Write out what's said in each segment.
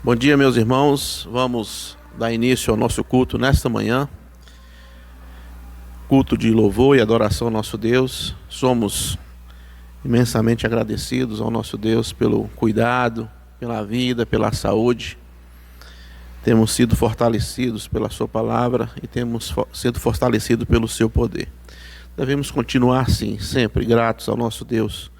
Bom dia, meus irmãos. Vamos dar início ao nosso culto nesta manhã. Culto de louvor e adoração ao nosso Deus. Somos imensamente agradecidos ao nosso Deus pelo cuidado, pela vida, pela saúde. Temos sido fortalecidos pela sua palavra e temos sido fortalecidos pelo seu poder. Devemos continuar assim, sempre gratos ao nosso Deus,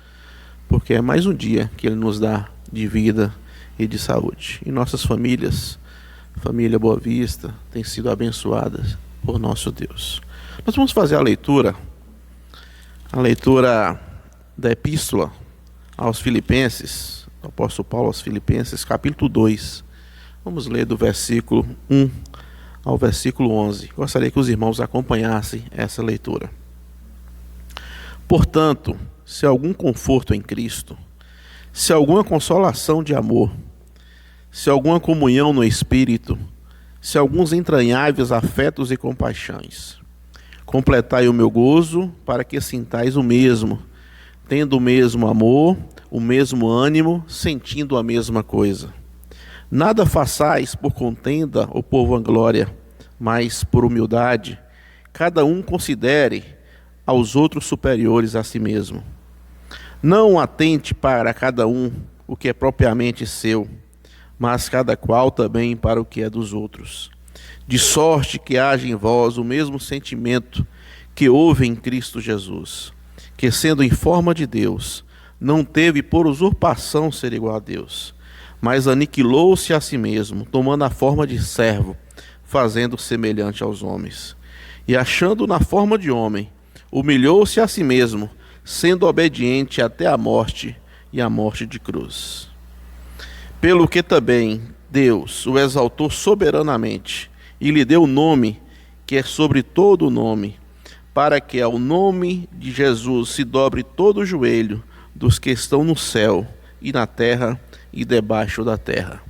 porque é mais um dia que Ele nos dá de vida e de saúde. E nossas famílias, família Boa Vista, têm sido abençoadas por nosso Deus. Nós vamos fazer a leitura da Epístola aos Filipenses, do apóstolo Paulo aos Filipenses, capítulo 2. Vamos ler do versículo 1 ao versículo 11. Gostaria que os irmãos acompanhassem essa leitura. Portanto, se algum conforto em Cristo, se alguma consolação de amor, se alguma comunhão no Espírito, se alguns entranháveis afetos e compaixões, completai o meu gozo, para que sintais o mesmo, tendo o mesmo amor, o mesmo ânimo, sentindo a mesma coisa. Nada façais por contenda ou por vanglória, mas por humildade, cada um considere aos outros superiores a si mesmo. Não atente para cada um o que é propriamente seu, mas cada qual também para o que é dos outros. De sorte que haja em vós o mesmo sentimento que houve em Cristo Jesus, que sendo em forma de Deus, não teve por usurpação ser igual a Deus, mas aniquilou-se a si mesmo, tomando a forma de servo, fazendo semelhante aos homens. E achando na forma de homem, humilhou-se a si mesmo, sendo obediente até a morte e a morte de cruz. Pelo que também Deus o exaltou soberanamente e lhe deu o nome que é sobre todo o nome, para que ao nome de Jesus se dobre todo o joelho dos que estão no céu e na terra e debaixo da terra,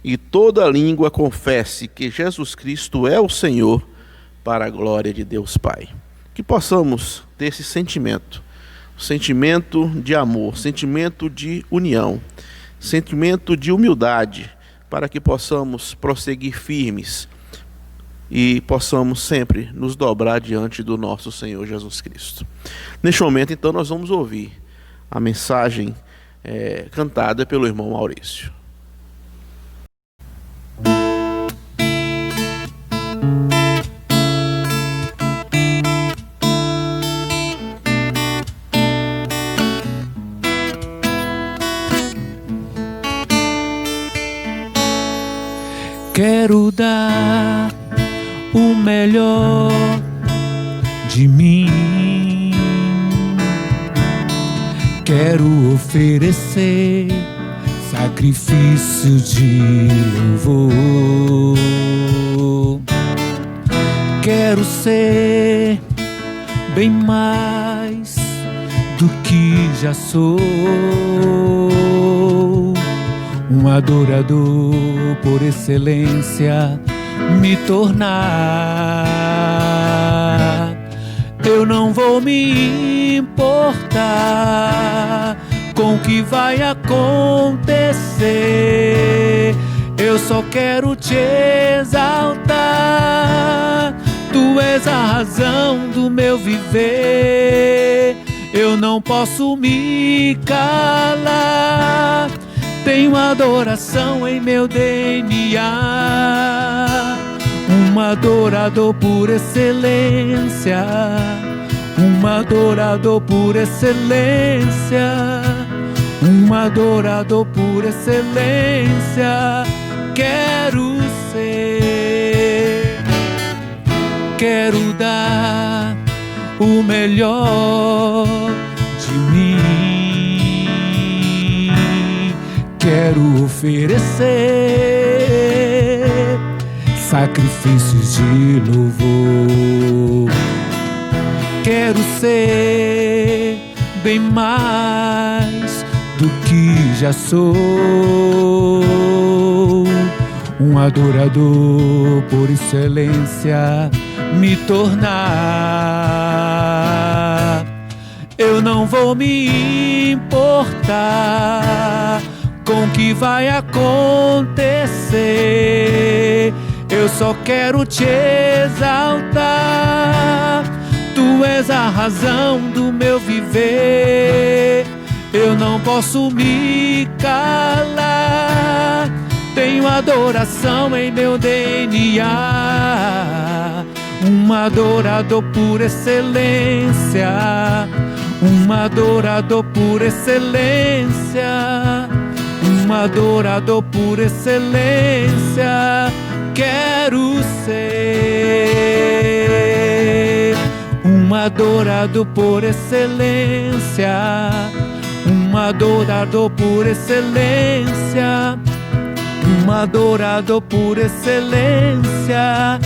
e toda língua confesse que Jesus Cristo é o Senhor, para a glória de Deus Pai. Que possamos ter esse sentimento de amor, sentimento de união, sentimento de humildade, para que possamos prosseguir firmes e possamos sempre nos dobrar diante do nosso Senhor Jesus Cristo. Neste momento, então, nós vamos ouvir a mensagem cantada pelo irmão Maurício. Quero dar o melhor de mim. Quero oferecer sacrifício de louvor. Quero ser bem mais do que já sou. Um adorador por excelência me tornar. Eu não vou me importar com o que vai acontecer. Eu só quero te exaltar. Tu és a razão do meu viver. Eu não posso me calar. Tenho adoração em meu DNA, um adorador por excelência, um adorador por excelência, um adorador por excelência. Quero ser, quero dar o melhor de mim. Quero oferecer sacrifícios de louvor. Quero ser bem mais do que já sou. Um adorador por excelência me tornar. Eu não vou me importar com o que vai acontecer. Eu só quero te exaltar. Tu és a razão do meu viver. Eu não posso me calar. Tenho adoração em meu DNA. Um adorador por excelência. Um adorador por excelência. Um adorador por excelência. Quero ser um adorador por excelência. Um adorador por excelência. Um adorador por excelência.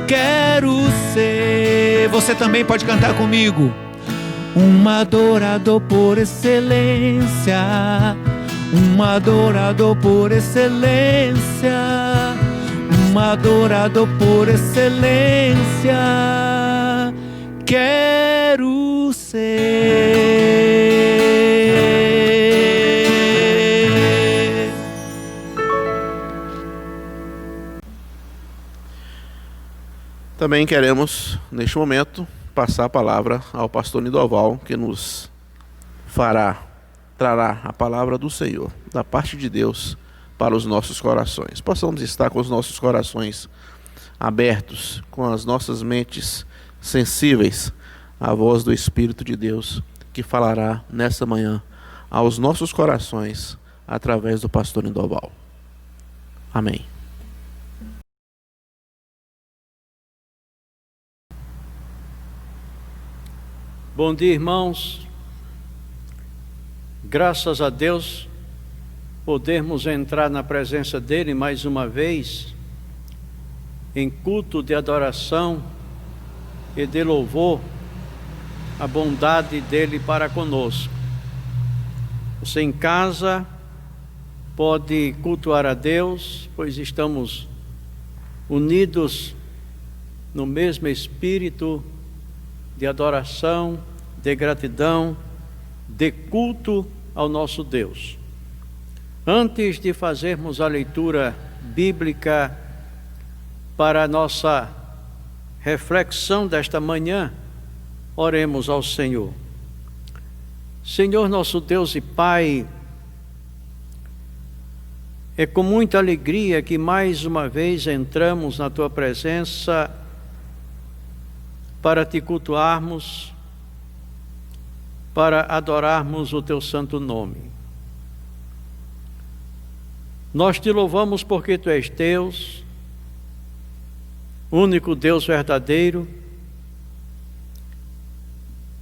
Quero ser. Você também pode cantar comigo. Um adorador por excelência. Um adorador por excelência. Um adorador por excelência. Quero ser. Também queremos, neste momento, passar a palavra ao pastor Nidoval, que nos trará a palavra do Senhor, da parte de Deus, para os nossos corações. Possamos estar com os nossos corações abertos, com as nossas mentes sensíveis à voz do Espírito de Deus, que falará nessa manhã aos nossos corações, através do pastor Nidoval. Amém. Bom dia, irmãos. Graças a Deus, podermos entrar na presença dEle mais uma vez, em culto de adoração e de louvor, a bondade dEle para conosco. Você em casa pode cultuar a Deus, pois estamos unidos no mesmo espírito de adoração, de gratidão, de culto ao nosso Deus. Antes de fazermos a leitura bíblica para a nossa reflexão desta manhã, oremos ao Senhor. Senhor nosso Deus e Pai, é com muita alegria que mais uma vez entramos na Tua presença para Te cultuarmos, para adorarmos o Teu santo nome. Nós Te louvamos porque Tu és Deus, único Deus verdadeiro,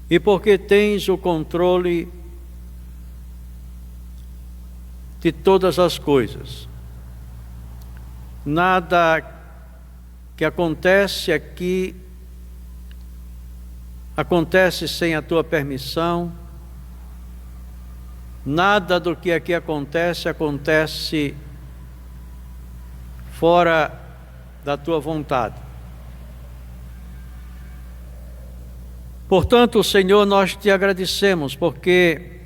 e porque tens o controle de todas as coisas. Nada que acontece aqui acontece sem a Tua permissão. Nada do que aqui acontece fora da Tua vontade. Portanto, Senhor, nós Te agradecemos porque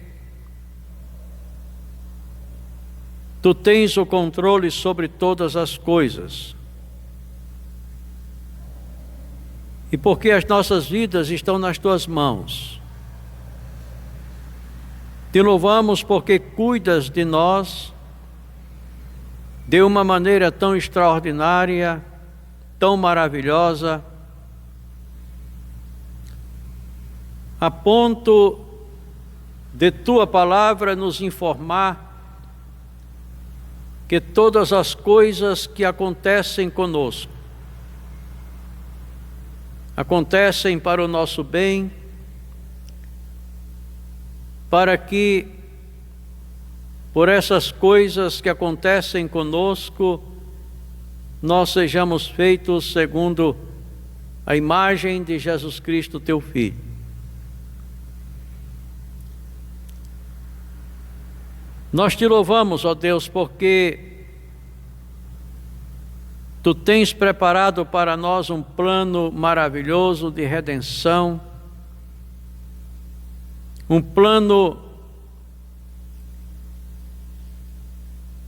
Tu tens o controle sobre todas as coisas. E porque as nossas vidas estão nas Tuas mãos. Te louvamos porque cuidas de nós de uma maneira tão extraordinária, tão maravilhosa, a ponto de Tua palavra nos informar que todas as coisas que acontecem conosco acontecem para o nosso bem, para que, por essas coisas que acontecem conosco, nós sejamos feitos segundo a imagem de Jesus Cristo, Teu Filho. Nós Te louvamos, ó Deus, porque Tu tens preparado para nós um plano maravilhoso de redenção, um plano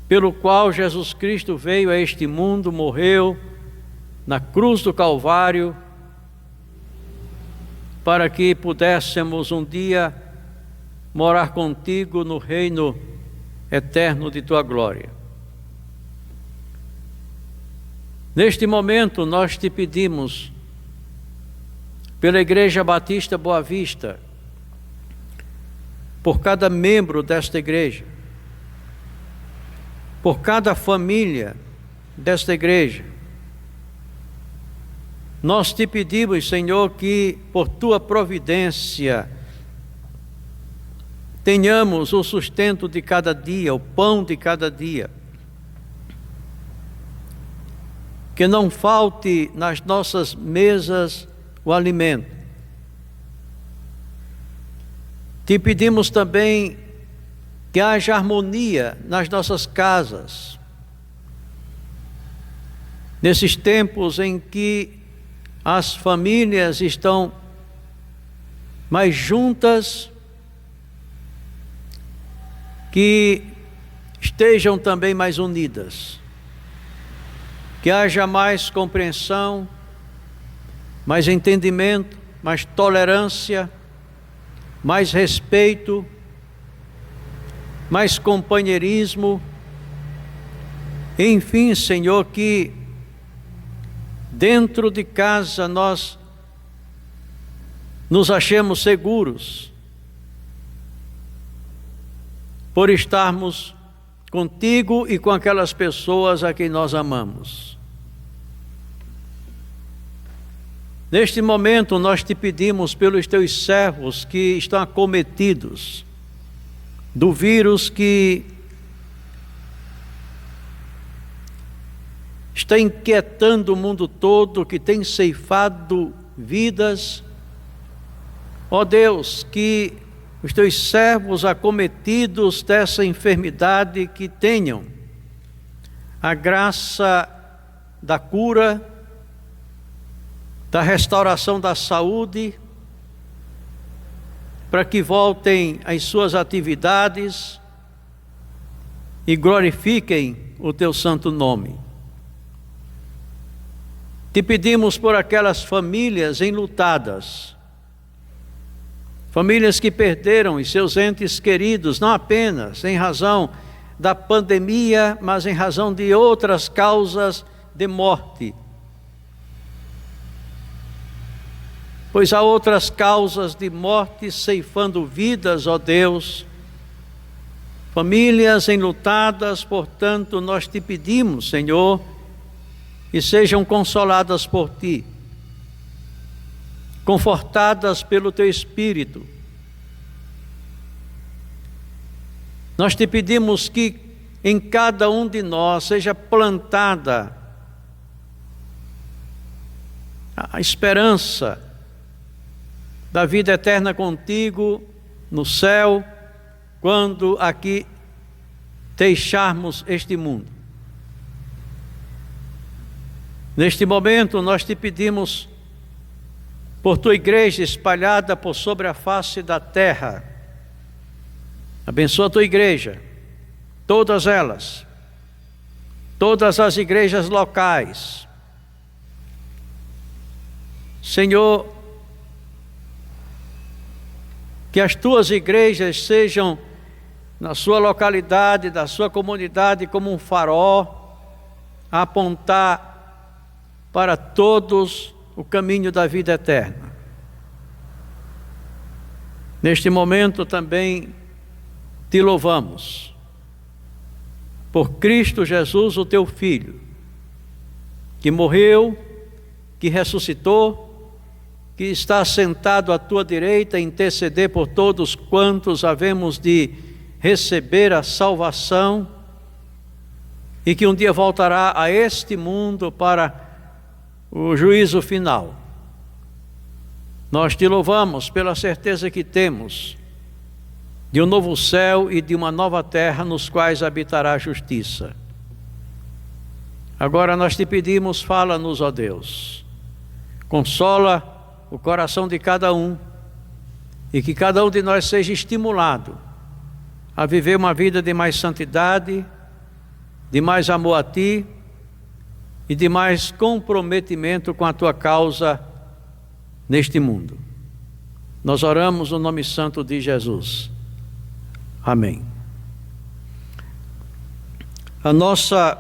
pelo qual Jesus Cristo veio a este mundo, morreu na cruz do Calvário, para que pudéssemos um dia morar contigo no reino eterno de tua glória. Neste momento nós te pedimos, pela Igreja Batista Boa Vista, por cada membro desta igreja, por cada família desta igreja, nós te pedimos, Senhor, que por tua providência tenhamos o sustento de cada dia, o pão de cada dia, que não falte nas nossas mesas o alimento. Te pedimos também que haja harmonia nas nossas casas, nesses tempos em que as famílias estão mais juntas, que estejam também mais unidas, que haja mais compreensão, mais entendimento, mais tolerância, mais respeito, mais companheirismo. Enfim, Senhor, que dentro de casa nós nos achemos seguros por estarmos contigo e com aquelas pessoas a quem nós amamos. Neste momento nós te pedimos pelos teus servos que estão acometidos do vírus que está inquietando o mundo todo, que tem ceifado vidas. Ó Deus, que os teus servos acometidos dessa enfermidade que tenham a graça da cura, da restauração da saúde, para que voltem às suas atividades e glorifiquem o teu santo nome. Te pedimos por aquelas famílias enlutadas, famílias que perderam os seus entes queridos, não apenas em razão da pandemia, mas em razão de outras causas de morte. Pois há outras causas de morte ceifando vidas, ó Deus. Famílias enlutadas, portanto, nós te pedimos, Senhor, que sejam consoladas por ti, confortadas pelo teu Espírito. Nós te pedimos que em cada um de nós seja plantada a esperança da vida eterna contigo no céu, quando aqui deixarmos este mundo. Neste momento nós te pedimos por tua igreja espalhada por sobre a face da terra. Abençoa a tua igreja, todas elas, todas as igrejas locais. Senhor, que as tuas igrejas sejam na sua localidade, da sua comunidade, como um farol a apontar para todos o caminho da vida eterna. Neste momento também te louvamos por Cristo Jesus, o teu Filho, que morreu, que ressuscitou, que está sentado à tua direita a interceder por todos quantos havemos de receber a salvação, e que um dia voltará a este mundo para o juízo final. Nós te louvamos pela certeza que temos de um novo céu e de uma nova terra nos quais habitará a justiça. Agora nós te pedimos, fala-nos, ó Deus, consola o coração de cada um, e que cada um de nós seja estimulado a viver uma vida de mais santidade, de mais amor a Ti e de mais comprometimento com a Tua causa neste mundo. Nós oramos no nome santo de Jesus. Amém. A nossa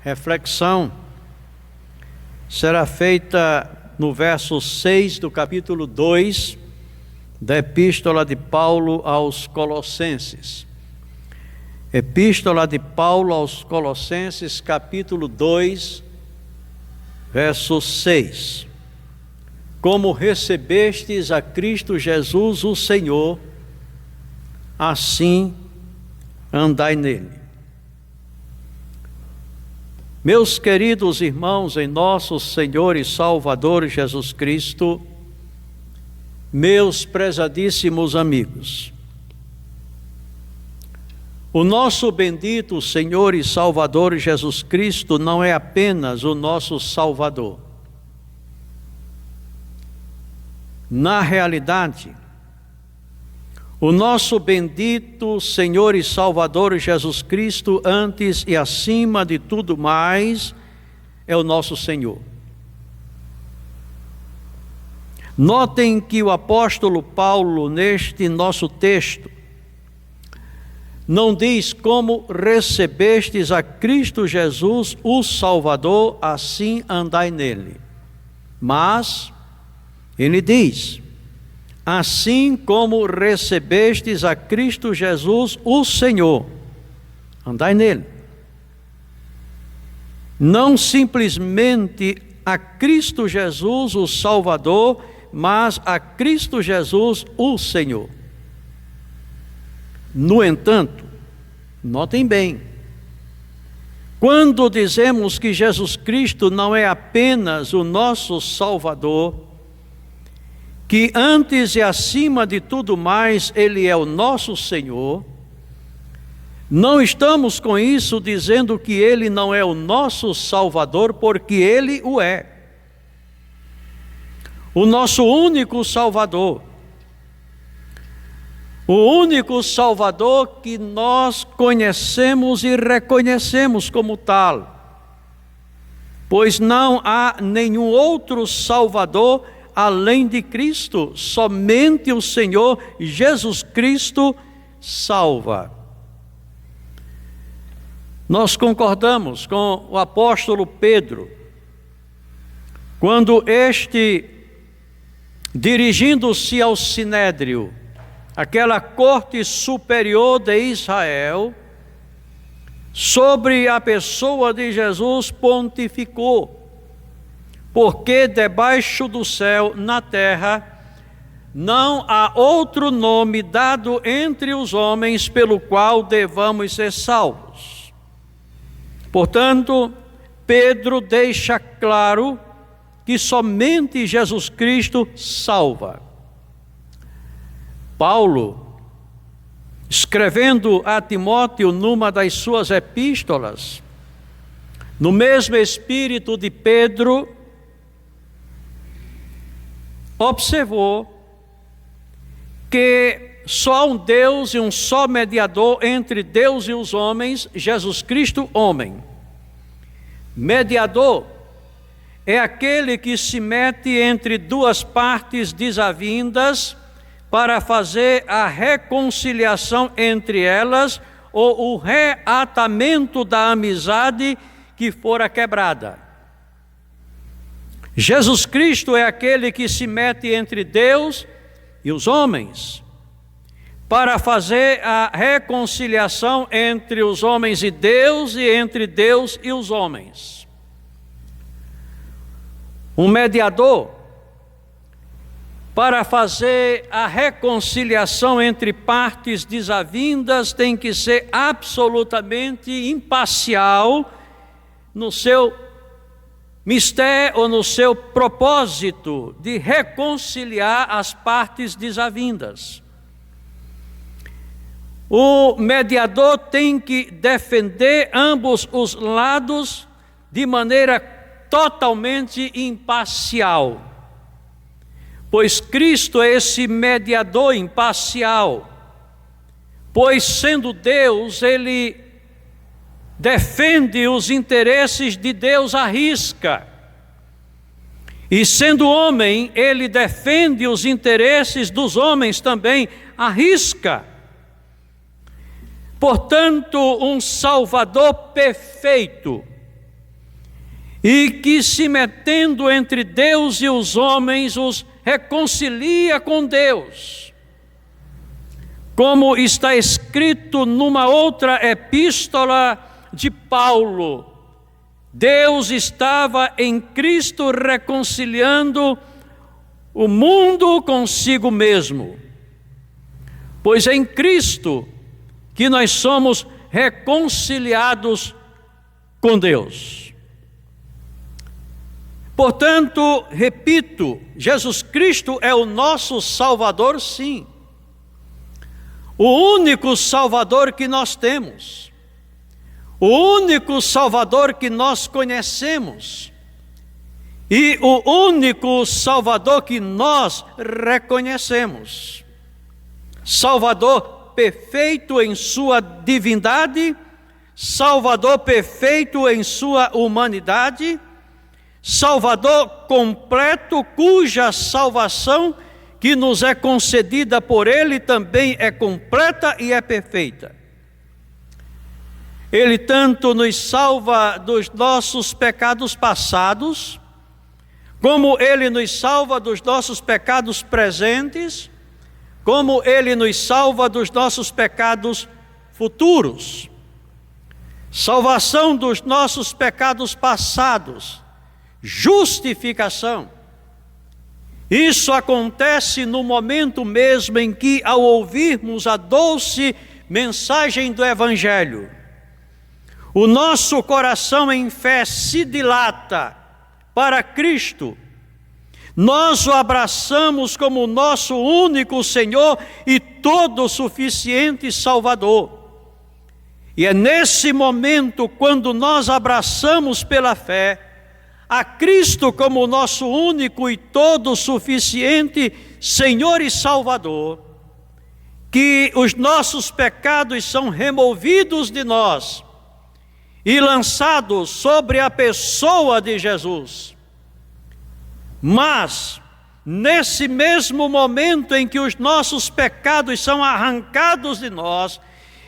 reflexão será feita no verso 6 do capítulo 2 da Epístola de Paulo aos Colossenses. Epístola de Paulo aos Colossenses, capítulo 2, verso 6. Como recebestes a Cristo Jesus, o Senhor, assim andai nele. Meus queridos irmãos em nosso Senhor e Salvador Jesus Cristo, meus prezadíssimos amigos, o nosso bendito Senhor e Salvador Jesus Cristo não é apenas o nosso Salvador. Na realidade, o nosso bendito Senhor e Salvador Jesus Cristo, antes e acima de tudo mais, é o nosso Senhor. Notem que o apóstolo Paulo, neste nosso texto, não diz como recebestes a Cristo Jesus, o Salvador, assim andai nele. Mas ele diz: assim como recebestes a Cristo Jesus, o Senhor, andai nele. Não simplesmente a Cristo Jesus, o Salvador, mas a Cristo Jesus, o Senhor. No entanto, notem bem, quando dizemos que Jesus Cristo não é apenas o nosso Salvador, que antes e acima de tudo mais Ele é o nosso Senhor, não estamos com isso dizendo que Ele não é o nosso Salvador, porque Ele o é. O nosso único Salvador. O único Salvador que nós conhecemos e reconhecemos como tal. Pois não há nenhum outro Salvador além de Cristo, somente o Senhor Jesus Cristo salva. Nós concordamos com o apóstolo Pedro, quando este, dirigindo-se ao Sinédrio, aquela corte superior de Israel, sobre a pessoa de Jesus pontificou: porque debaixo do céu, na terra, não há outro nome dado entre os homens pelo qual devamos ser salvos. Portanto, Pedro deixa claro que somente Jesus Cristo salva. Paulo, escrevendo a Timóteo numa das suas epístolas, no mesmo espírito de Pedro, observou que só há um Deus e um só mediador entre Deus e os homens, Jesus Cristo, homem. Mediador é aquele que se mete entre duas partes desavindas para fazer a reconciliação entre elas, ou o reatamento da amizade que fora quebrada. Jesus Cristo é aquele que se mete entre Deus e os homens, para fazer a reconciliação entre os homens e Deus, e entre Deus e os homens. Um mediador, para fazer a reconciliação entre partes desavindas, tem que ser absolutamente imparcial no seu mistério ou no seu propósito de reconciliar as partes desavindas. O mediador tem que defender ambos os lados de maneira totalmente imparcial, pois Cristo é esse mediador imparcial. pois sendo Deus, ele defende os interesses de Deus à risca. E sendo homem, ele defende os interesses dos homens também à risca. Portanto, um Salvador perfeito, e que se metendo entre Deus e os homens, os reconcilia com Deus. Como está escrito numa outra epístola de Paulo, Deus estava em Cristo reconciliando o mundo consigo mesmo, pois é em Cristo que nós somos reconciliados com Deus. Portanto, repito, Jesus Cristo é o nosso Salvador, sim. O único Salvador que nós temos. O único Salvador que nós conhecemos. E o único Salvador que nós reconhecemos. Salvador perfeito em sua divindade, Salvador perfeito em sua humanidade, Salvador completo, cuja salvação que nos é concedida por Ele também é completa e é perfeita. Ele tanto nos salva dos nossos pecados passados, como Ele nos salva dos nossos pecados presentes, como Ele nos salva dos nossos pecados futuros. Salvação dos nossos pecados passados, justificação. Isso acontece no momento mesmo em que, ao ouvirmos a doce mensagem do Evangelho, o nosso coração em fé se dilata para Cristo. Nós o abraçamos como nosso único Senhor e todo suficiente Salvador. E é nesse momento, quando nós abraçamos pela fé a Cristo como nosso único e todo suficiente Senhor e Salvador, que os nossos pecados são removidos de nós e lançados sobre a pessoa de Jesus. Mas, nesse mesmo momento em que os nossos pecados são arrancados de nós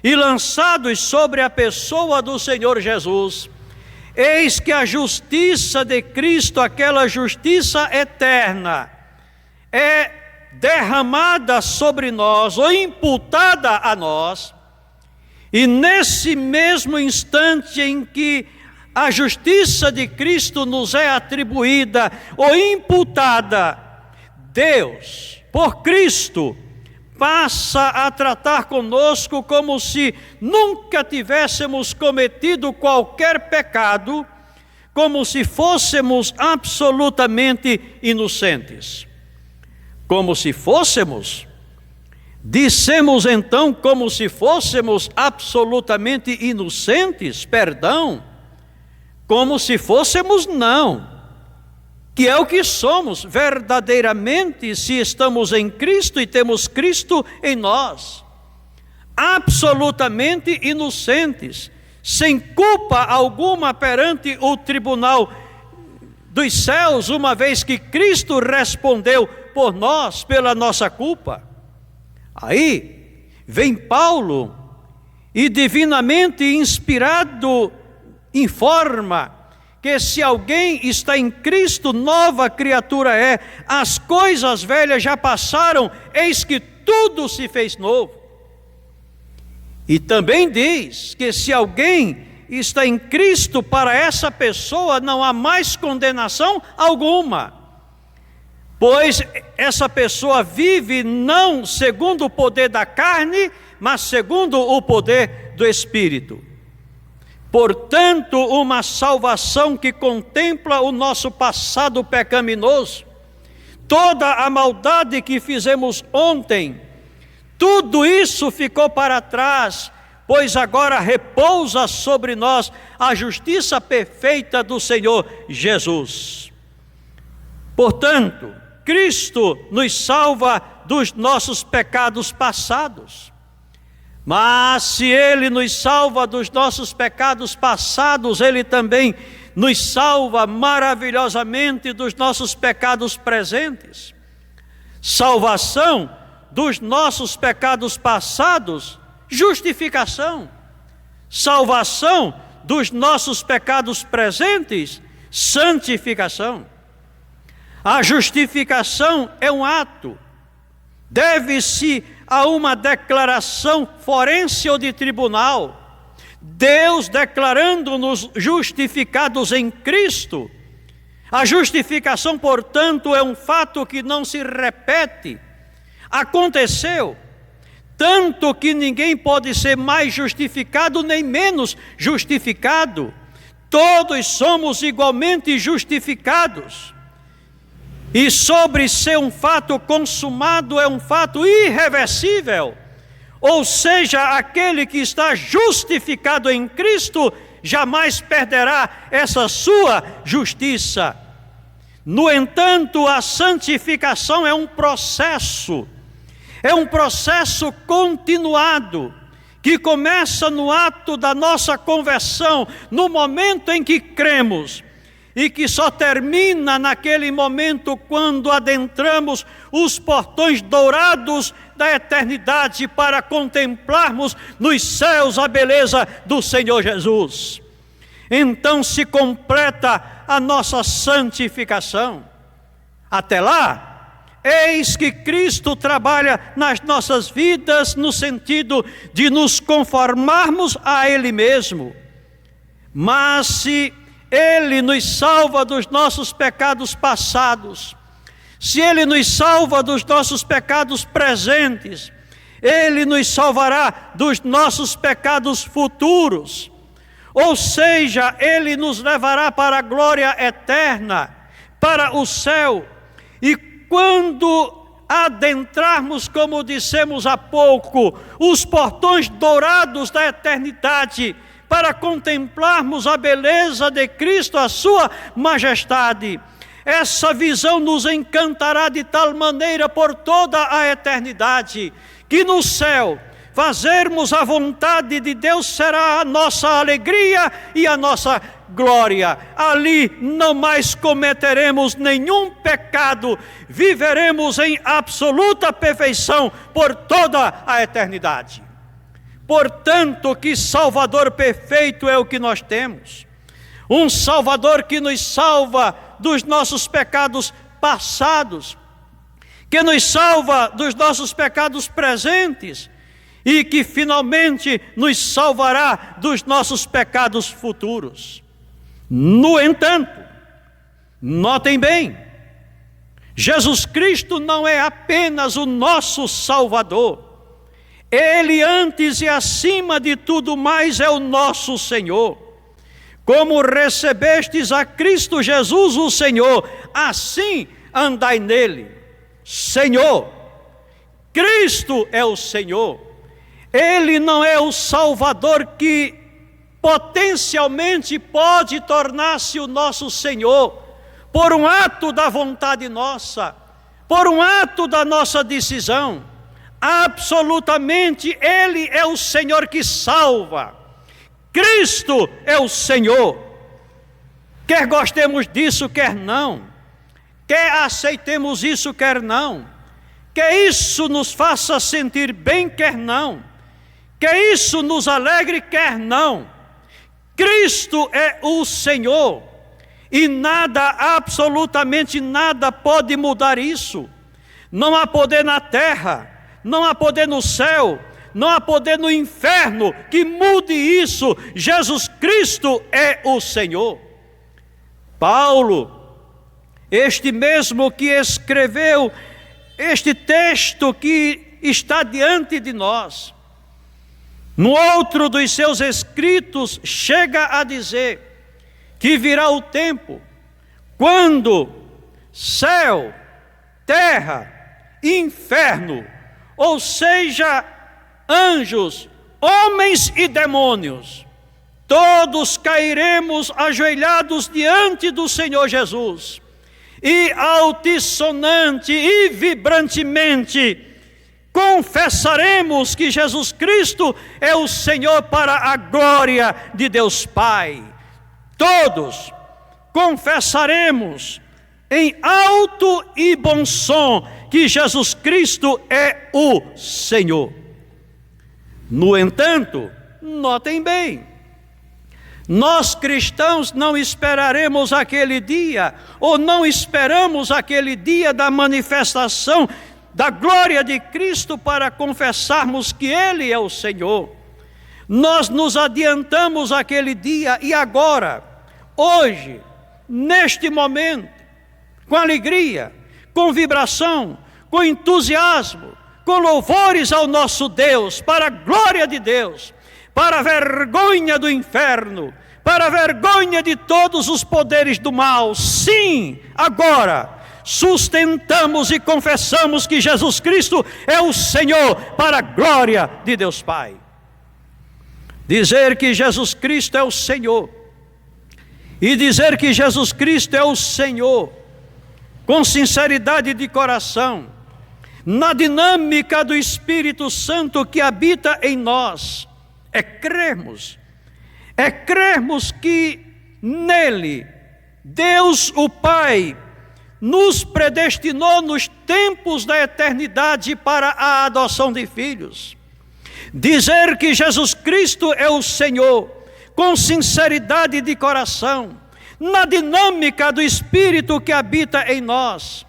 e lançados sobre a pessoa do Senhor Jesus, eis que a justiça de Cristo, aquela justiça eterna, é derramada sobre nós ou imputada a nós, e nesse mesmo instante em que a justiça de Cristo nos é atribuída ou imputada, Deus, por Cristo, passa a tratar conosco como se nunca tivéssemos cometido qualquer pecado, como se fôssemos absolutamente inocentes. Como se fôssemos, dissemos então como se fôssemos absolutamente inocentes, perdão, como se fôssemos não, que é o que somos verdadeiramente se estamos em Cristo e temos Cristo em nós, absolutamente inocentes, sem culpa alguma perante o tribunal dos céus, uma vez que Cristo respondeu por nós, pela nossa culpa. Aí vem Paulo e divinamente inspirado informa que se alguém está em Cristo, nova criatura é, as coisas velhas já passaram, eis que tudo se fez novo. E também diz que se alguém está em Cristo, para essa pessoa não há mais condenação alguma, pois essa pessoa vive não segundo o poder da carne, mas segundo o poder do Espírito. Portanto, uma salvação que contempla o nosso passado pecaminoso, toda a maldade que fizemos ontem, tudo isso ficou para trás, pois agora repousa sobre nós a justiça perfeita do Senhor Jesus. Portanto, Cristo nos salva dos nossos pecados passados, Mas se Ele nos salva dos nossos pecados passados, Ele também nos salva maravilhosamente dos nossos pecados presentes. Salvação dos nossos pecados passados, justificação. Salvação dos nossos pecados presentes, santificação. A justificação é um ato, deve-se a uma declaração forense ou de tribunal. Deus declarando-nos justificados em Cristo. A justificação, portanto, é um fato que não se repete. Aconteceu, tanto que ninguém pode ser mais justificado nem menos justificado. Todos somos igualmente justificados. E sobre ser um fato consumado é um fato irreversível. Ou seja, aquele que está justificado em Cristo jamais perderá essa sua justiça. No entanto, a santificação é um processo continuado, que começa no ato da nossa conversão, no momento em que cremos, e que só termina naquele momento quando adentramos os portões dourados da eternidade para contemplarmos nos céus a beleza do Senhor Jesus. Então se completa a nossa santificação. Até lá, eis que Cristo trabalha nas nossas vidas no sentido de nos conformarmos a Ele mesmo. Mas se Ele nos salva dos nossos pecados passados, se Ele nos salva dos nossos pecados presentes, Ele nos salvará dos nossos pecados futuros. Ou seja, Ele nos levará para a glória eterna, para o céu. E quando adentrarmos, como dissemos há pouco, os portões dourados da eternidade, para contemplarmos a beleza de Cristo, a sua majestade, essa visão nos encantará de tal maneira por toda a eternidade, que no céu fazermos a vontade de Deus será a nossa alegria e a nossa glória. Ali não mais cometeremos nenhum pecado, viveremos em absoluta perfeição por toda a eternidade. Portanto, que Salvador perfeito é o que nós temos. Um Salvador que nos salva dos nossos pecados passados, que nos salva dos nossos pecados presentes e que finalmente nos salvará dos nossos pecados futuros. No entanto, notem bem, Jesus Cristo não é apenas o nosso Salvador. Ele, antes e acima de tudo mais, é o nosso Senhor. Como recebestes a Cristo Jesus, o Senhor, assim andai nele. Senhor, Cristo é o Senhor. Ele não é o Salvador que potencialmente pode tornar-se o nosso Senhor, por um ato da vontade nossa, por um ato da nossa decisão. Absolutamente, Ele é o Senhor que salva. Cristo é o Senhor. Quer gostemos disso, quer não. Quer aceitemos isso, quer não. Quer isso nos faça sentir bem, quer não. Quer isso nos alegre, quer não. Cristo é o Senhor. E nada, absolutamente nada pode mudar isso. Não há poder na terra, não há poder no céu, não há poder no inferno que mude isso. Jesus Cristo é o Senhor. Paulo, este mesmo que escreveu este texto que está diante de nós, no outro dos seus escritos, chega a dizer que virá o tempo quando céu, terra, inferno, ou seja, anjos, homens e demônios, todos cairemos ajoelhados diante do Senhor Jesus e altissonante e vibrantemente confessaremos que Jesus Cristo é o Senhor para a glória de Deus Pai. Todos confessaremos em alto e bom som que Jesus Cristo é o Senhor. No entanto, notem bem, nós cristãos não esperaremos aquele dia, ou não esperamos aquele dia da manifestação da glória de Cristo para confessarmos que Ele é o Senhor. Nós nos adiantamos aquele dia e agora, hoje, neste momento, com alegria, com vibração, com entusiasmo, com louvores ao nosso Deus, para a glória de Deus, para a vergonha do inferno, para a vergonha de todos os poderes do mal. Sim, agora sustentamos e confessamos que Jesus Cristo é o Senhor, para a glória de Deus Pai. Dizer que Jesus Cristo é o Senhor, e dizer que Jesus Cristo é o Senhor, com sinceridade de coração, na dinâmica do Espírito Santo que habita em nós, é crermos que nele, Deus o Pai, nos predestinou nos tempos da eternidade para a adoção de filhos. Dizer que Jesus Cristo é o Senhor, com sinceridade de coração, na dinâmica do Espírito que habita em nós,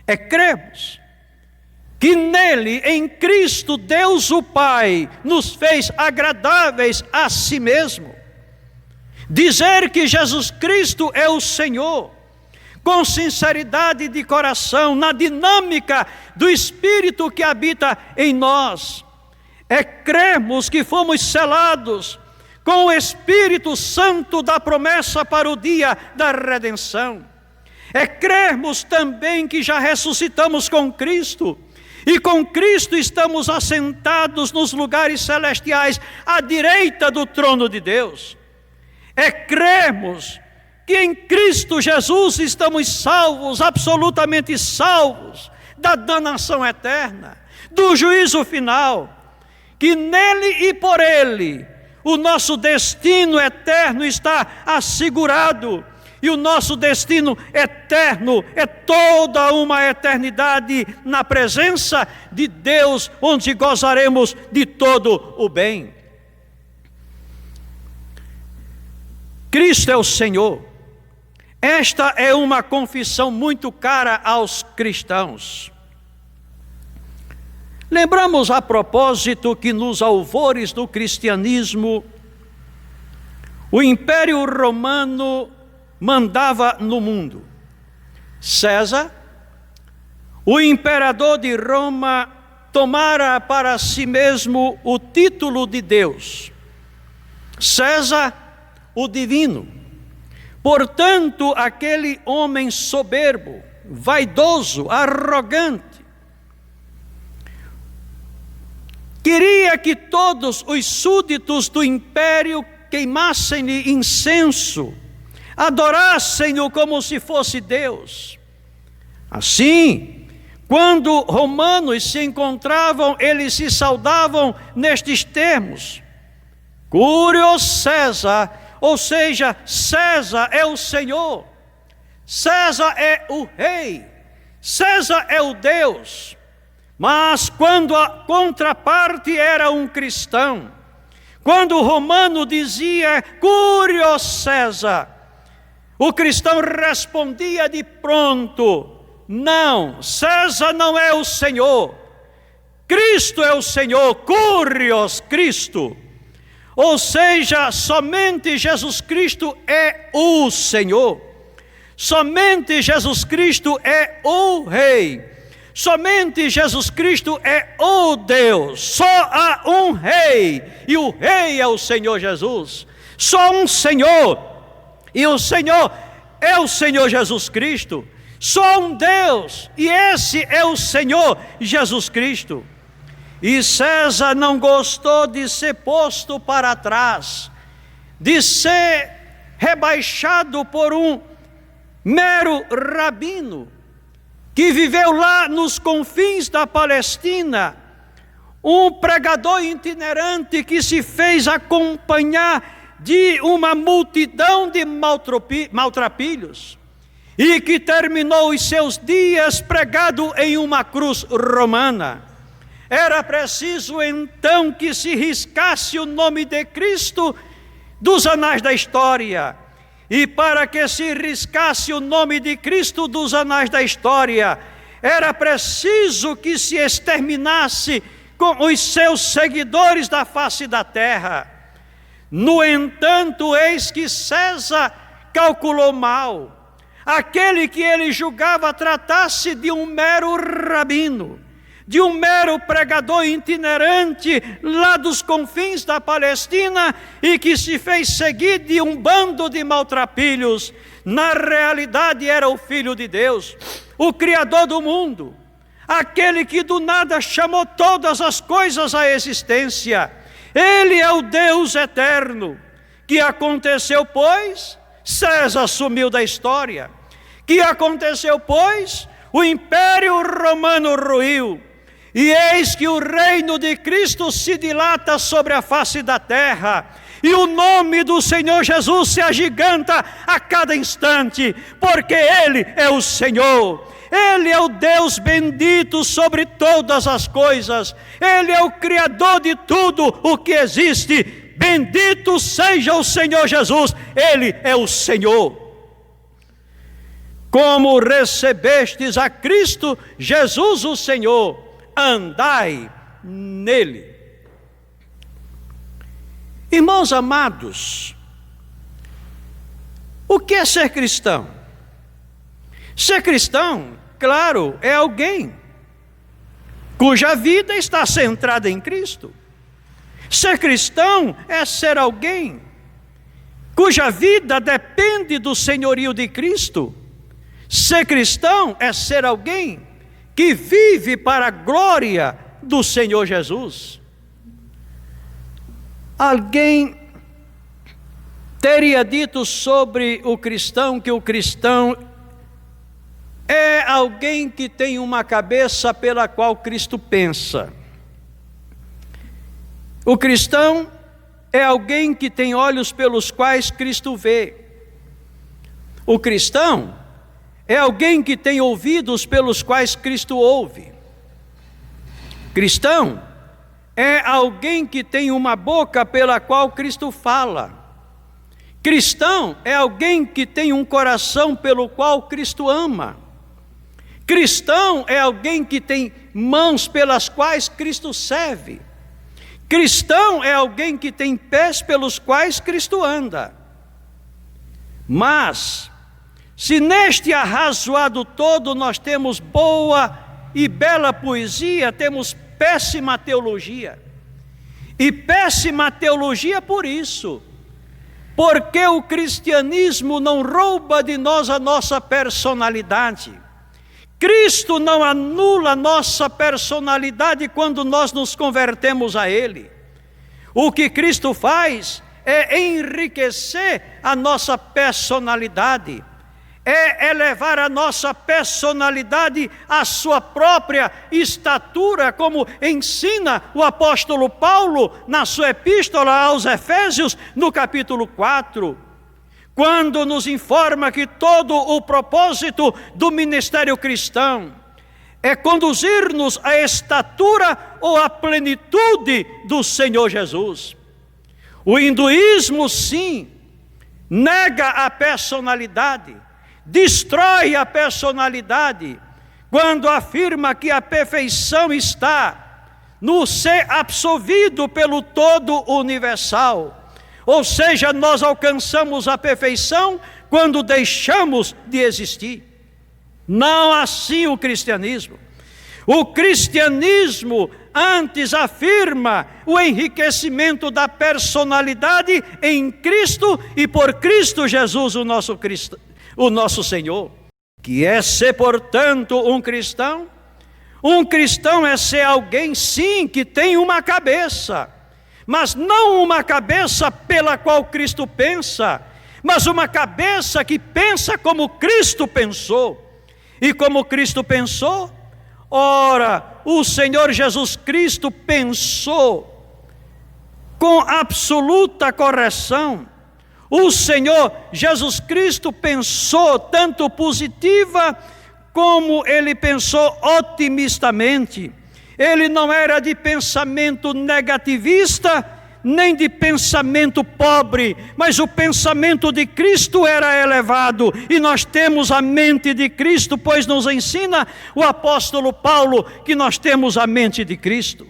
é crermos que nele, em Cristo, Deus o Pai, nos fez agradáveis a si mesmo. Dizer que Jesus Cristo é o Senhor, com sinceridade de coração, na dinâmica do Espírito que habita em nós, é crermos que fomos selados com o Espírito Santo da promessa para o dia da redenção. É crermos também que já ressuscitamos com Cristo, e com Cristo estamos assentados nos lugares celestiais, à direita do trono de Deus. É crermos que em Cristo Jesus estamos salvos, absolutamente salvos, da danação eterna, do juízo final, que nele e por ele o nosso destino eterno está assegurado, e o nosso destino eterno é toda uma eternidade na presença de Deus, onde gozaremos de todo o bem. Cristo é o Senhor. Esta é uma confissão muito cara aos cristãos. Lembramos a propósito que nos alvores do cristianismo, o Império Romano mandava no mundo. César, o imperador de Roma, tomara para si mesmo o título de Deus. César, o divino. Portanto, aquele homem soberbo, vaidoso, arrogante, queria que todos os súditos do império queimassem-lhe incenso, adorassem-no como se fosse Deus. Assim, quando romanos se encontravam, eles se saudavam nestes termos: Curios César, ou seja, César é o Senhor, César é o Rei, César é o Deus. Mas quando a contraparte era um cristão, quando o romano dizia Curios César, o cristão respondia de pronto: não, César não é o Senhor, Cristo é o Senhor, Curios Cristo. Ou seja, somente Jesus Cristo é o Senhor, somente Jesus Cristo é o Rei, somente Jesus Cristo é o Deus. Só há um Rei, e o Rei é o Senhor Jesus. Só um Senhor, e o Senhor é o Senhor Jesus Cristo. Só um Deus, e esse é o Senhor Jesus Cristo. E César não gostou de ser posto para trás, de ser rebaixado por um mero rabino, que viveu lá nos confins da Palestina, um pregador itinerante que se fez acompanhar de uma multidão de maltrapilhos e que terminou os seus dias pregado em uma cruz romana. Era preciso então que se riscasse o nome de Cristo dos anais da história. E para que se riscasse o nome de Cristo dos anais da história, era preciso que se exterminasse com os seus seguidores da face da terra. No entanto, eis que César calculou mal. Aquele que ele julgava tratasse de um mero rabino, de um mero pregador itinerante lá dos confins da Palestina e que se fez seguir de um bando de maltrapilhos. Na realidade era o Filho de Deus, o Criador do mundo, aquele que do nada chamou todas as coisas à existência. Ele é o Deus eterno. Que aconteceu, pois? César sumiu da história. Que aconteceu, pois? O Império Romano ruiu. E eis que o reino de Cristo se dilata sobre a face da terra. E o nome do Senhor Jesus se agiganta a cada instante, porque Ele é o Senhor. Ele é o Deus bendito sobre todas as coisas. Ele é o Criador de tudo o que existe. Bendito seja o Senhor Jesus. Ele é o Senhor. Como recebestes a Cristo Jesus o Senhor, andai nele. Irmãos amados, o que é ser cristão? Ser cristão, claro, é alguém cuja vida está centrada em Cristo. Ser cristão é ser alguém cuja vida depende do senhorio de Cristo. Ser cristão é ser alguém que vive para a glória do Senhor Jesus. Alguém teria dito sobre o cristão que o cristão é alguém que tem uma cabeça pela qual Cristo pensa. O cristão é alguém que tem olhos pelos quais Cristo vê. O cristão é alguém que tem ouvidos pelos quais Cristo ouve. Cristão é alguém que tem uma boca pela qual Cristo fala. Cristão é alguém que tem um coração pelo qual Cristo ama. Cristão é alguém que tem mãos pelas quais Cristo serve. Cristão é alguém que tem pés pelos quais Cristo anda. Mas, se neste arrazoado todo nós temos boa e bela poesia, temos péssima teologia. E péssima teologia por isso, porque o cristianismo não rouba de nós a nossa personalidade. Cristo não anula a nossa personalidade quando nós nos convertemos a Ele. O que Cristo faz é enriquecer a nossa personalidade, é elevar a nossa personalidade à sua própria estatura, como ensina o apóstolo Paulo na sua epístola aos Efésios, no capítulo 4, quando nos informa que todo o propósito do ministério cristão é conduzir-nos à estatura ou à plenitude do Senhor Jesus. O hinduísmo, sim, nega a personalidade, destrói a personalidade, quando afirma que a perfeição está no ser absolvido pelo todo universal. Ou seja, nós alcançamos a perfeição quando deixamos de existir. Não assim o cristianismo. O cristianismo antes afirma o enriquecimento da personalidade em Cristo e por Cristo Jesus, o nosso Senhor. Que é ser, portanto, um cristão? Um cristão é ser alguém, sim, que tem uma cabeça, mas não uma cabeça pela qual Cristo pensa, mas uma cabeça que pensa como Cristo pensou. E como Cristo pensou, Ora, o Senhor Jesus Cristo pensou com absoluta correção. O Senhor Jesus Cristo pensou tanto positiva como ele pensou otimistamente. Ele não era de pensamento negativista, nem de pensamento pobre, mas o pensamento de Cristo era elevado, e nós temos a mente de Cristo, pois nos ensina o apóstolo Paulo que nós temos a mente de Cristo.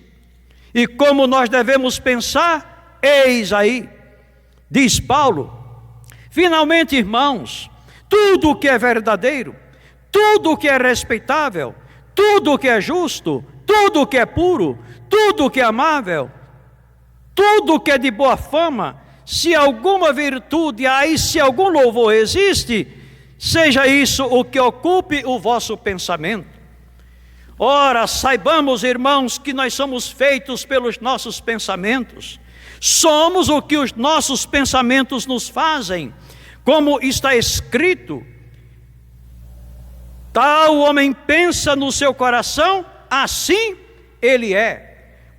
E como nós devemos pensar? Eis aí, diz Paulo: finalmente, irmãos, tudo o que é verdadeiro, tudo o que é respeitável, tudo o que é justo, tudo o que é puro, tudo o que é amável, tudo o que é de boa fama, se alguma virtude há e se algum louvor existe, seja isso o que ocupe o vosso pensamento. Ora, saibamos, irmãos, que nós somos feitos pelos nossos pensamentos. Somos o que os nossos pensamentos nos fazem. Como está escrito: tal homem pensa no seu coração, assim ele é.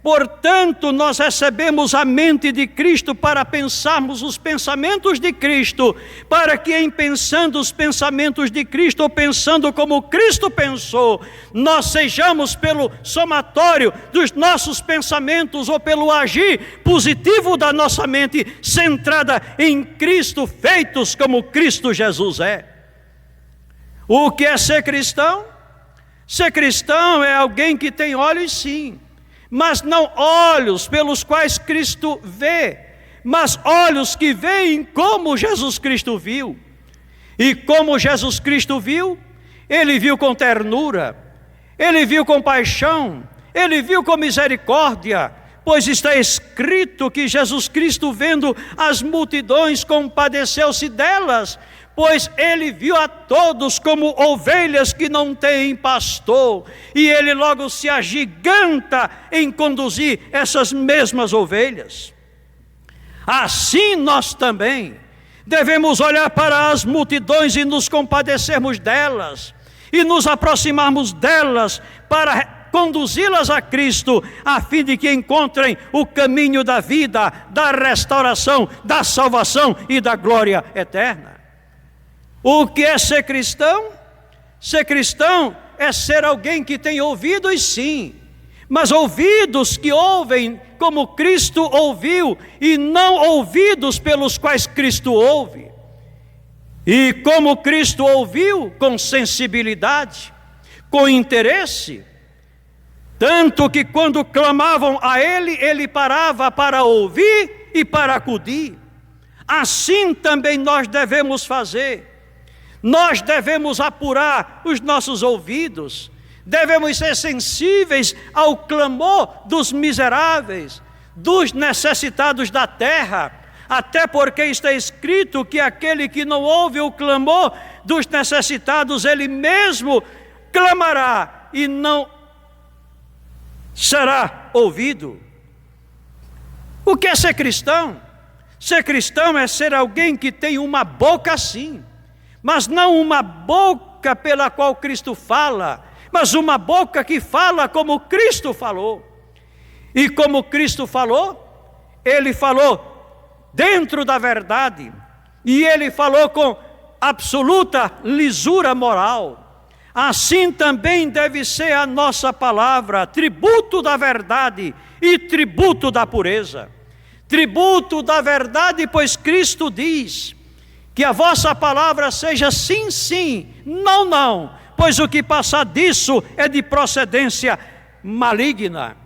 Portanto, nós recebemos a mente de Cristo para pensarmos os pensamentos de Cristo, para que em pensando os pensamentos de Cristo, ou pensando como Cristo pensou, nós sejamos pelo somatório dos nossos pensamentos, ou pelo agir positivo da nossa mente, centrada em Cristo, feitos como Cristo Jesus é. O que é ser cristão? Ser cristão é alguém que tem olhos, sim, mas não olhos pelos quais Cristo vê, mas olhos que veem como Jesus Cristo viu. E como Jesus Cristo viu, ele viu com ternura, ele viu com paixão, ele viu com misericórdia, pois está escrito que Jesus Cristo, vendo as multidões, compadeceu-se delas, pois ele viu a todos como ovelhas que não têm pastor, e ele logo se agiganta em conduzir essas mesmas ovelhas. Assim nós também devemos olhar para as multidões e nos compadecermos delas, e nos aproximarmos delas para conduzi-las a Cristo, a fim de que encontrem o caminho da vida, da restauração, da salvação e da glória eterna. O que é ser cristão? Ser cristão é ser alguém que tem ouvidos, sim, mas ouvidos que ouvem como Cristo ouviu, e não ouvidos pelos quais Cristo ouve. E como Cristo ouviu, com sensibilidade, com interesse, tanto que quando clamavam a Ele, Ele parava para ouvir e para acudir. Assim também nós devemos fazer. Nós devemos apurar os nossos ouvidos, devemos ser sensíveis ao clamor dos miseráveis, dos necessitados da terra, até porque está escrito que aquele que não ouve o clamor dos necessitados, ele mesmo clamará e não será ouvido. O que é ser cristão? Ser cristão é ser alguém que tem uma boca, sim, mas não uma boca pela qual Cristo fala, mas uma boca que fala como Cristo falou. E como Cristo falou, Ele falou dentro da verdade, e Ele falou com absoluta lisura moral. Assim também deve ser a nossa palavra, tributo da verdade e tributo da pureza. Tributo da verdade, pois Cristo diz que a vossa palavra seja sim, sim, não, não, pois o que passar disso é de procedência maligna.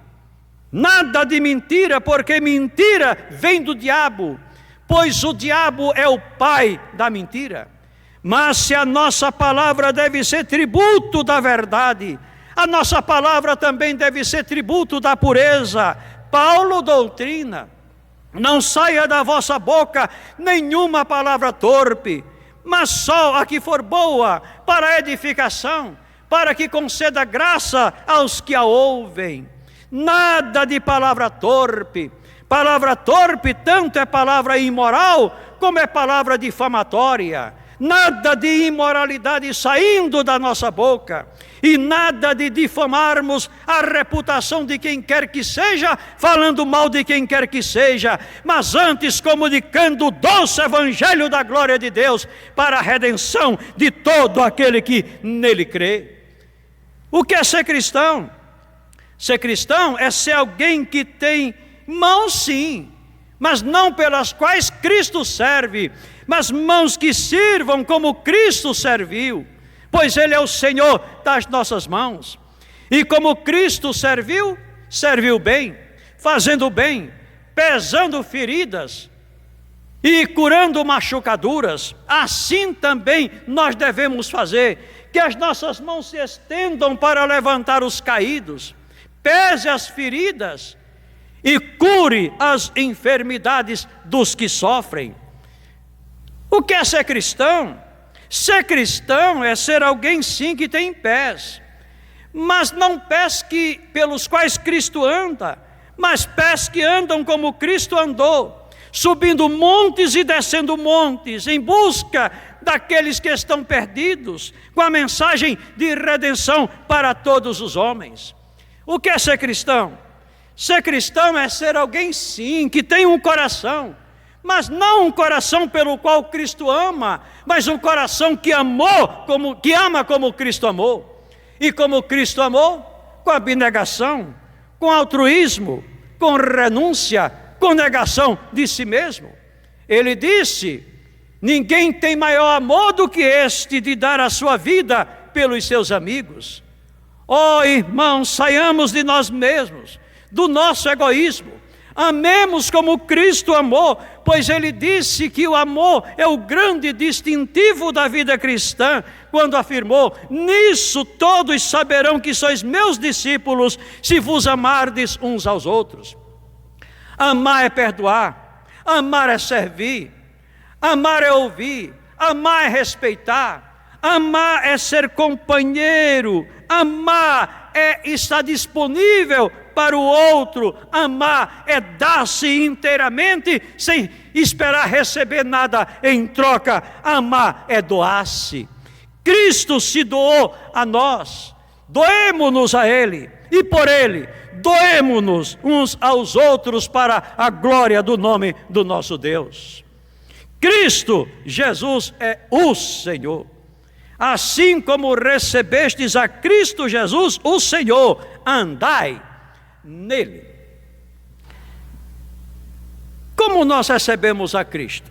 Nada de mentira, porque mentira vem do diabo, pois o diabo é o pai da mentira. Mas se a nossa palavra deve ser tributo da verdade, a nossa palavra também deve ser tributo da pureza. Paulo doutrina: não saia da vossa boca nenhuma palavra torpe, mas só a que for boa para a edificação, para que conceda graça aos que a ouvem. Nada de palavra torpe. Palavra torpe tanto é palavra imoral como é palavra difamatória. nada de imoralidade saindo da nossa boca, e nada de difamarmos a reputação de quem quer que seja, falando mal de quem quer que seja, mas antes comunicando o doce evangelho da glória de Deus para a redenção de todo aquele que nele crê. O que é ser cristão? Ser cristão é ser alguém que tem mãos, sim, mas não pelas quais Cristo serve, mas mãos que sirvam como Cristo serviu, pois Ele é o Senhor das nossas mãos. E como Cristo serviu, serviu bem, fazendo bem, pesando feridas e curando machucaduras. Assim também nós devemos fazer, que as nossas mãos se estendam para levantar os caídos, pese as feridas e cure as enfermidades dos que sofrem. O que é ser cristão? Ser cristão é ser alguém, sim, que tem pés, mas não pés pelos quais Cristo anda, mas pés que andam como Cristo andou, subindo montes e descendo montes, em busca daqueles que estão perdidos, com a mensagem de redenção para todos os homens. O que é ser cristão? Ser cristão é ser alguém, sim, que tem um coração, mas não um coração pelo qual Cristo ama, mas um coração que ama como Cristo amou. E como Cristo amou, com abnegação, com altruísmo, com renúncia, com negação de si mesmo. Ele disse: ninguém tem maior amor do que este de dar a sua vida pelos seus amigos. Oh, irmãos, saiamos de nós mesmos, do nosso egoísmo. Amemos como Cristo amou, pois Ele disse que o amor é o grande distintivo da vida cristã, quando afirmou: nisso todos saberão que sois meus discípulos, se vos amardes uns aos outros. Amar é perdoar, amar é servir, amar é ouvir, amar é respeitar, amar é ser companheiro, amar é estar disponível para o outro, amar é dar-se inteiramente sem esperar receber nada em troca, amar é doar-se. Cristo se doou a nós, doemo-nos a Ele, e por Ele doemo-nos uns aos outros para a glória do nome do nosso Deus. Cristo Jesus é o Senhor. Assim como recebestes a Cristo Jesus, o Senhor, andai nele. Como nós recebemos a Cristo?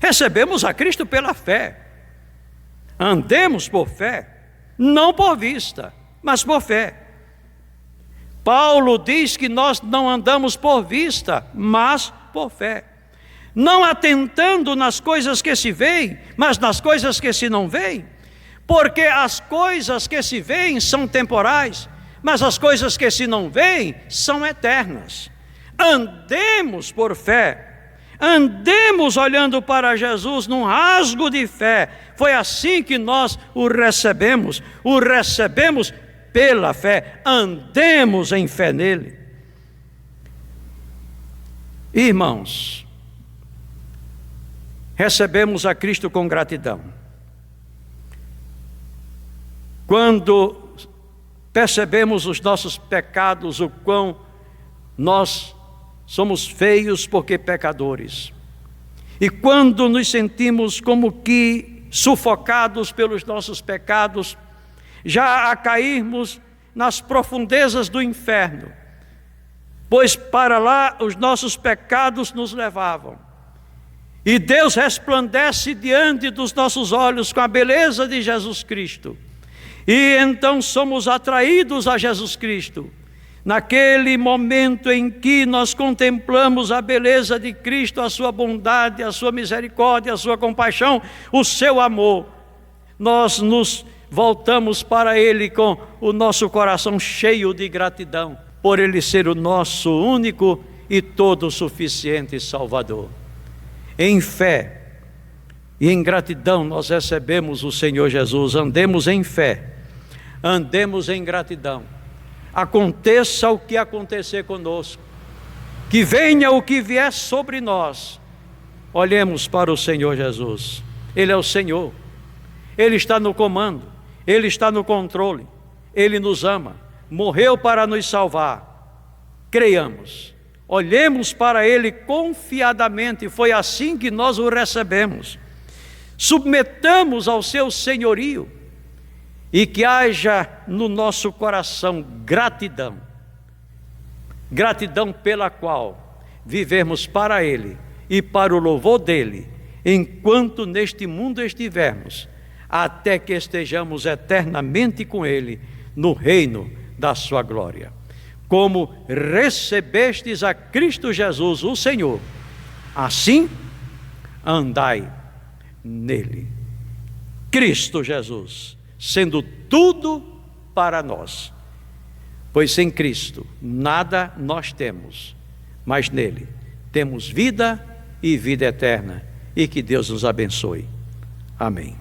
Recebemos a Cristo pela fé. Andemos por fé, não por vista, mas por fé. Paulo diz que nós não andamos por vista, mas por fé. Não atentando nas coisas que se veem, mas nas coisas que se não veem. Porque as coisas que se veem são temporais, mas as coisas que se não veem são eternas. Andemos por fé, andemos olhando para Jesus num rasgo de fé. Foi assim que nós o recebemos pela fé, andemos em fé nele. Irmãos, recebemos a Cristo com gratidão. Quando percebemos os nossos pecados, o quão nós somos feios porque pecadores. E quando nos sentimos como que sufocados pelos nossos pecados, já a cairmos nas profundezas do inferno, pois para lá os nossos pecados nos levavam. E Deus resplandece diante dos nossos olhos com a beleza de Jesus Cristo. E então somos atraídos a Jesus Cristo. Naquele momento em que nós contemplamos a beleza de Cristo, a sua bondade, a sua misericórdia, a sua compaixão, o seu amor, nós nos voltamos para Ele com o nosso coração cheio de gratidão, por Ele ser o nosso único e todo suficiente Salvador. Em fé e em gratidão nós recebemos o Senhor Jesus. Andemos em fé, andemos em gratidão. Aconteça o que acontecer conosco, que venha o que vier sobre nós, olhemos para o Senhor Jesus Ele é o Senhor, Ele está no comando, Ele está no controle, Ele nos ama, morreu para nos salvar. Creiamos, olhemos para Ele confiadamente, foi assim que nós o recebemos. Submetamos ao seu senhorio e que haja no nosso coração gratidão, gratidão pela qual vivemos para Ele e para o louvor dEle, enquanto neste mundo estivermos, até que estejamos eternamente com Ele no reino da sua glória. Como recebestes a Cristo Jesus, o Senhor, assim andai nele. Cristo Jesus, sendo tudo para nós, pois sem Cristo nada nós temos, mas nele temos vida e vida eterna, e que Deus nos abençoe. Amém.